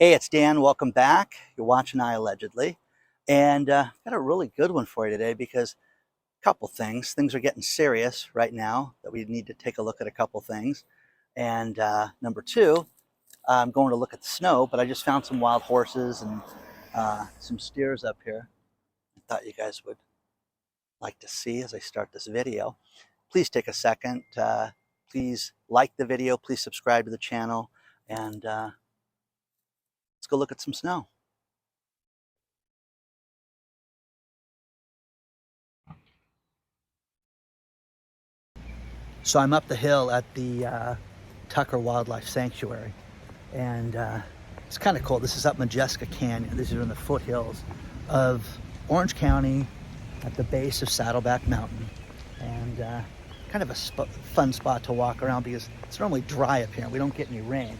Hey, it's Dan. Welcome back. You're watching iAllegedly. And got a really good one for you today because a couple things. Things are getting serious right now that we need to take a look at a couple things. And number two, I'm going to look at the snow, but I just found some wild horses and some steers up here. I thought you guys would like to see as I start this video. Please take a second. Please like the video. Please subscribe to the channel. And let's go look at some snow. So I'm up the hill at the Tucker Wildlife Sanctuary, and it's kind of cool. This is up Majeska Canyon. These are in the foothills of Orange County at the base of Saddleback Mountain, and kind of a fun spot to walk around because it's normally dry up here. We don't get any rain.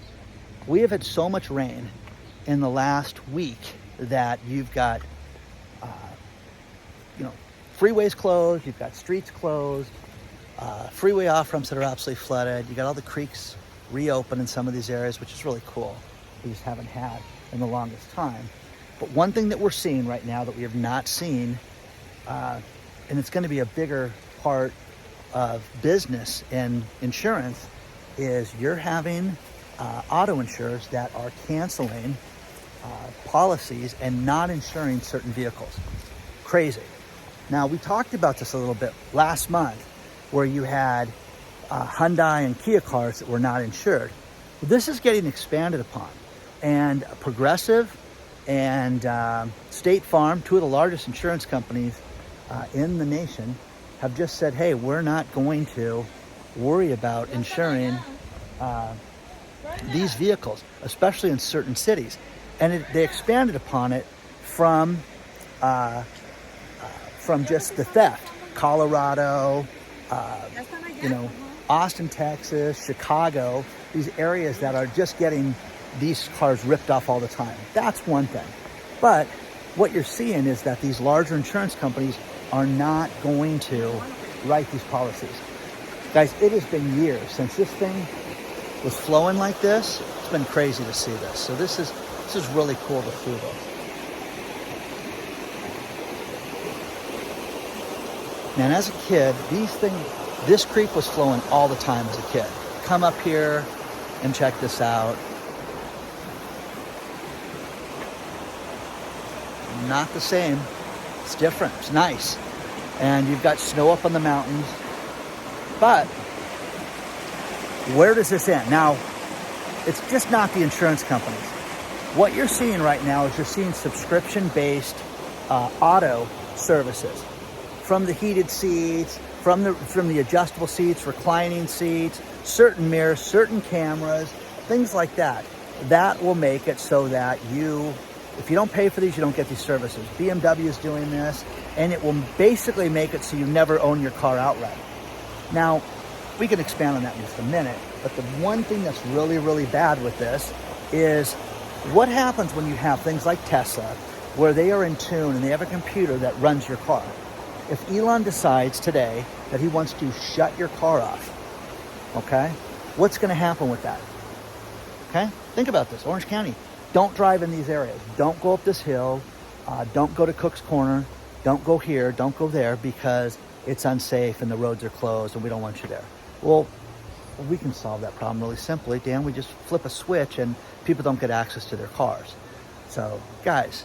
We have had so much rain in the last week that you've got freeways closed, you've got streets closed, freeway off-ramps that are absolutely flooded. You got all the creeks reopened in some of these areas, which is really cool. We just haven't had in the longest time. But one thing that we're seeing right now that we have not seen, and it's going to be a bigger part of business and insurance, is you're having auto insurers that are canceling policies and not insuring certain vehicles. Crazy. Now, we talked about this a little bit last month, where you had Hyundai and Kia cars that were not insured. This is getting expanded upon, and Progressive and State Farm, two of the largest insurance companies in the nation, have just said, hey, we're not going to worry about insuring these vehicles, especially in certain cities. And they expanded upon it from just the theft. Colorado, Austin, Texas, Chicago, these areas that are just getting these cars ripped off all the time. That's one thing. But what you're seeing is that these larger insurance companies are not going to write these policies. Guys, it has been years since this thing was flowing like this. It's been crazy to see this. So this is really cool to see this. Man, as a kid, this creek was flowing all the time as a kid. Come up here and check this out. Not the same. It's different. It's nice. And you've got snow up on the mountains. But where does this end? Now, it's just not the insurance companies. What you're seeing right now is you're seeing subscription-based auto services. From the heated seats, from the adjustable seats, reclining seats, certain mirrors, certain cameras, things like that. That will make it so that if you don't pay for these, you don't get these services. BMW is doing this, and it will basically make it so you never own your car outright. Now, we can expand on that in just a minute, but the one thing that's really, really bad with this is what happens when you have things like Tesla, where they are in tune and they have a computer that runs your car. If Elon decides today that he wants to shut your car off, okay, what's going to happen with that? Okay, think about this. Orange County, don't drive in these areas. Don't go up this hill. Don't go to Cook's Corner. Don't go here. Don't go there because it's unsafe and the roads are closed and we don't want you there. Well, we can solve that problem really simply, Dan. We just flip a switch and people don't get access to their cars. So, guys,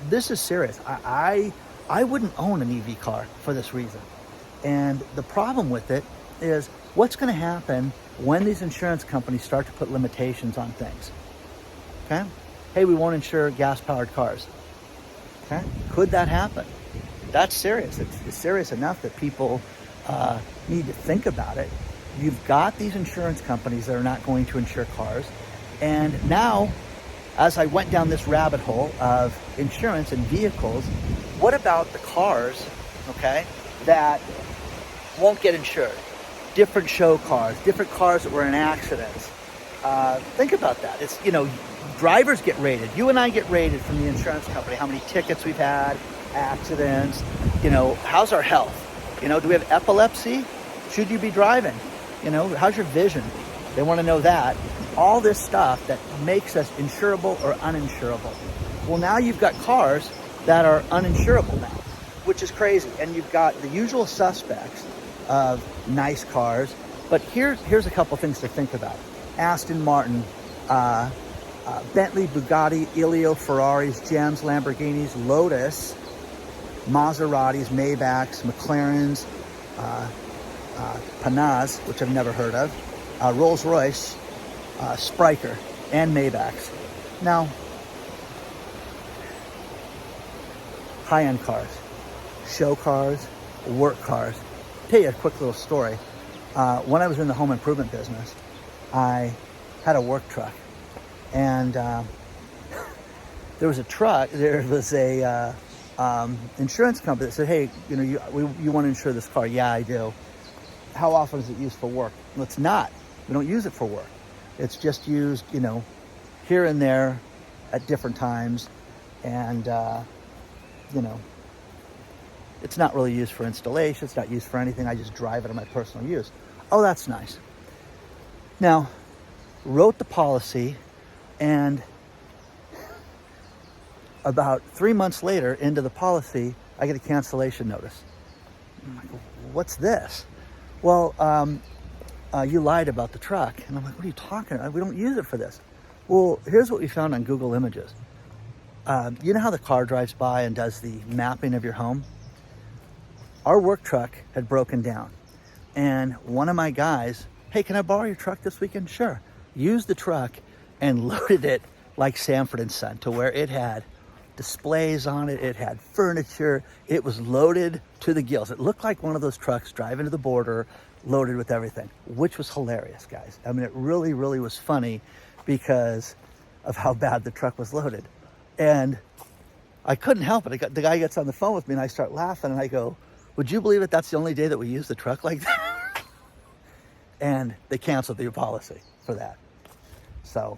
this is serious. I wouldn't own an EV car for this reason. And the problem with it is what's going to happen when these insurance companies start to put limitations on things. Okay? Hey, we won't insure gas-powered cars. Okay? Could that happen? That's serious. It's serious enough that people need to think about it. You've got these insurance companies that are not going to insure cars. And now, as I went down this rabbit hole of insurance and vehicles, what about the cars, okay, that won't get insured? Different show cars, different cars that were in accidents. Think about that. It's, drivers get rated. You and I get rated from the insurance company, how many tickets we've had, accidents, how's our health? Do we have epilepsy? Should you be driving? How's your vision? They want to know that. All this stuff that makes us insurable or uninsurable. Well, now you've got cars that are uninsurable now, which is crazy. And you've got the usual suspects of nice cars. But here's a couple things to think about. Aston Martin, Bentley, Bugatti, Ilio, Ferraris, Gems, Lamborghinis, Lotus, Maseratis, Maybachs, McLarens, Panaz, which I've never heard of, Rolls-Royce, Spryker, and Maybachs. Now, high-end cars, show cars, work cars. I'll tell you a quick little story. When I was in the home improvement business, I had a work truck, and there was a insurance company that said, hey, you want to insure this car? Yeah, I do. How often is it used for work? Well, it's not. We don't use it for work. It's just used, here and there at different times. And, it's not really used for installation. It's not used for anything. I just drive it on my personal use. Oh, that's nice. Now, wrote the policy, and about 3 months later into the policy, I get a cancellation notice. I'm like, what's this? Well, you lied about the truck. And I'm like, what are you talking about? We don't use it for this. Well, here's what we found on Google Images. You know how the car drives by and does the mapping of your home? Our work truck had broken down. And one of my guys, hey, can I borrow your truck this weekend? Sure. Used the truck and loaded it like Sanford & Son to where it had displays on it. It had furniture. It was loaded to the gills. It looked like one of those trucks driving to the border, loaded with everything, which was hilarious, guys. I mean, it really, really was funny because of how bad the truck was loaded. And I couldn't help it. The guy gets on the phone with me and I start laughing and I go, would you believe it? That's the only day that we use the truck like that. And they canceled the policy for that. So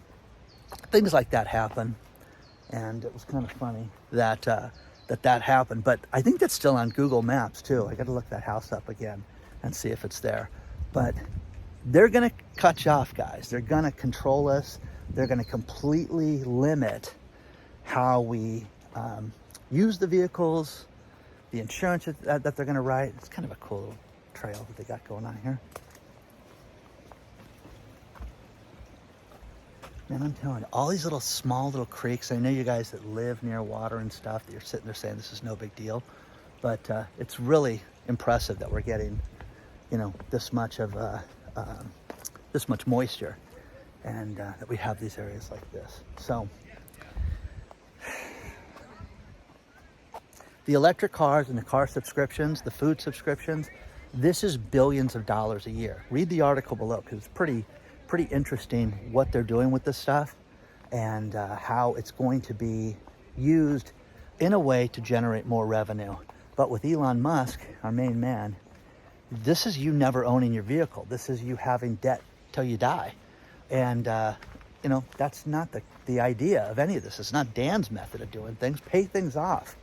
things like that happen. And it was kind of funny that that happened. But I think that's still on Google Maps too. I got to look that house up again and see if it's there. But they're going to cut you off, guys. They're going to control us. They're going to completely limit how we use the vehicles, the insurance that they're going to write. It's kind of a cool little trail that they got going on here. Man, I'm telling you, all these small little creeks. I know you guys that live near water and stuff, that you're sitting there saying this is no big deal, but it's really impressive that we're getting, this much of this much moisture, and that we have these areas like this. So the electric cars and the car subscriptions, the food subscriptions, this is billions of dollars a year. Read the article below because it's pretty interesting what they're doing with this stuff and how it's going to be used in a way to generate more revenue. But with Elon Musk, our main man, this is you never owning your vehicle. This is you having debt till you die. And, that's not the idea of any of this. It's not Dan's method of doing things. Pay things off.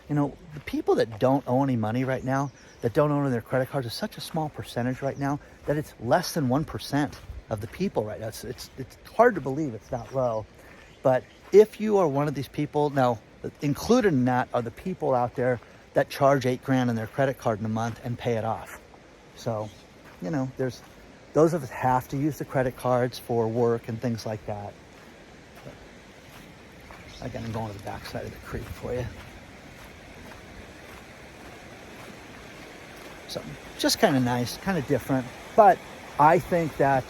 The people that don't owe any money right now, that don't own their credit cards, is such a small percentage right now that it's less than 1% of the people right now. It's hard to believe it's that low. But if you are one of these people, now included in that are the people out there that charge $8,000 on their credit card in a month and pay it off. So, there's those of us have to use the credit cards for work and things like that. Again, I'm going to the backside of the creek for you. So just kind of nice, kind of different. But I think that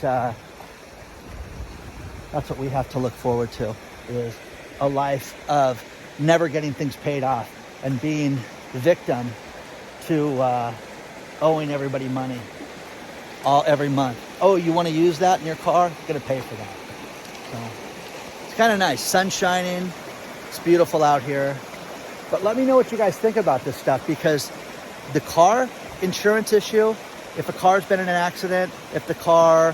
that's what we have to look forward to, is a life of never getting things paid off and being the victim to owing everybody money every month. Oh, you want to use that in your car? You're going to pay for that. So it's kind of nice. Sun shining. It's beautiful out here. But let me know what you guys think about this stuff, because the car insurance issue, if a car's been in an accident, if the car,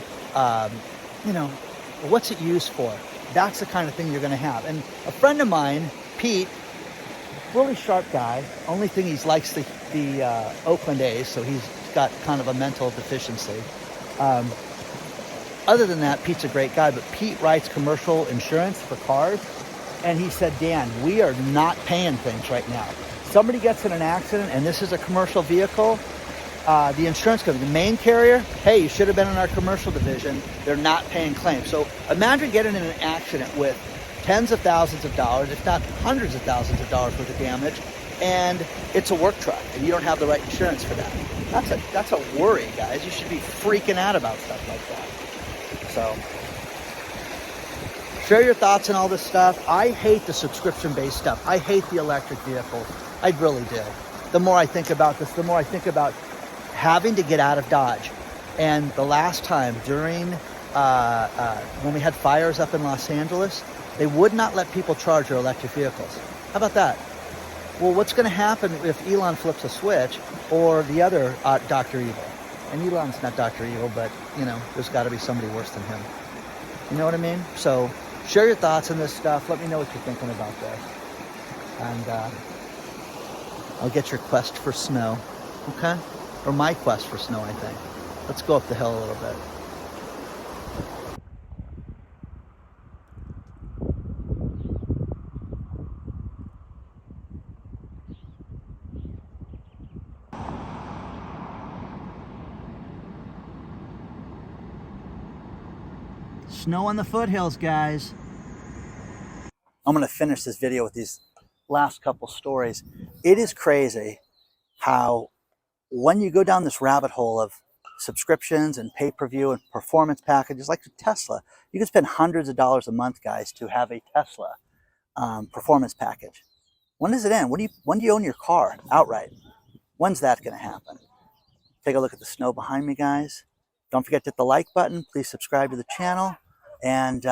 what's it used for? That's the kind of thing you're going to have. And a friend of mine, Pete, really sharp guy. Only thing he likes the Oakland A's, so he's got kind of a mental deficiency. other than that, Pete's a great guy, but Pete writes commercial insurance for cars. And he said, Dan, we are not paying things right now. Somebody gets in an accident and this is a commercial vehicle, the insurance company, the main carrier, hey, you should have been in our commercial division. They're not paying claims. So imagine getting in an accident with tens of thousands of dollars, if not hundreds of thousands of dollars worth of damage, and it's a work truck and you don't have the right insurance for that. That's a worry, guys. You should be freaking out about stuff like that. So share your thoughts on all this stuff. I hate the subscription-based stuff. I hate the electric vehicles. I really do. The more I think about this, the more I think about having to get out of Dodge. And the last time during, when we had fires up in Los Angeles, they would not let people charge their electric vehicles. How about that? Well, what's going to happen if Elon flips a switch, or the other Dr. Evil? And Elon's not Dr. Evil, but, you know, there's got to be somebody worse than him. You know what I mean? So share your thoughts on this stuff. Let me know what you're thinking about this. And I'll get your quest for snow, okay? Or my quest for snow, I think. Let's go up the hill a little bit. Snow on the foothills, guys. I'm going to finish this video with these last couple stories. It is crazy how when you go down this rabbit hole of subscriptions and pay-per-view and performance packages like Tesla, you can spend hundreds of dollars a month, guys, to have a Tesla performance package. When does it end? When do you own your car outright? When's that going to happen? Take a look at the snow behind me, guys. Don't forget to hit the like button. Please subscribe to the channel. And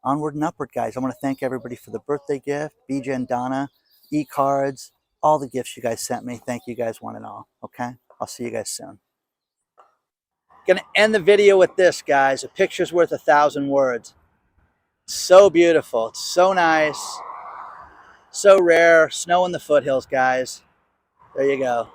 onward and upward, guys. I want to thank everybody for the birthday gift, BJ and Donna, e-cards, all the gifts you guys sent me. Thank you guys one and all, okay? I'll see you guys soon. Gonna end the video with this, guys. A picture's worth 1,000 words. It's so beautiful. It's so nice. So rare. Snow in the foothills, guys. There you go.